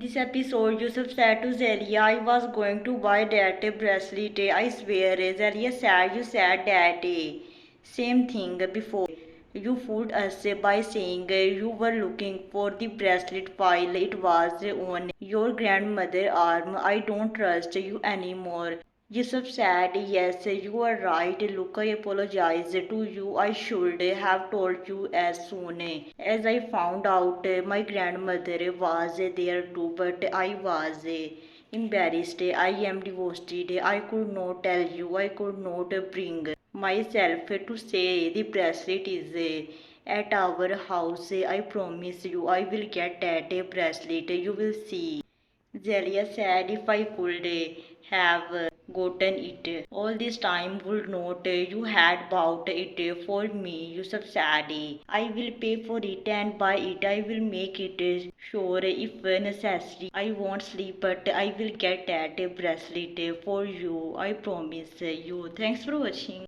this episode, Yusuf said to Zelia, I was going to buy that bracelet. I swear. Zelia said, you said that. Same thing before. You fooled us by saying you were looking for the bracelet while it was on your grandmother's arm. I don't trust you anymore. Yusuf said, yes, you are right. Look, I apologize to you. I should have told you as soon as I found out my grandmother was there too, but I was embarrassed. I am devastated. I could not tell you. I could not bring myself to say the bracelet is at our house. I promise you, I will get that bracelet. You will see. Zelia said if I could have gotten it all this time would not you had bought it for me, Yusuf said. I will pay for it and buy it. I will make it sure if necessary. I won't sleep but I will get that bracelet for you. I promise you. Thanks for watching.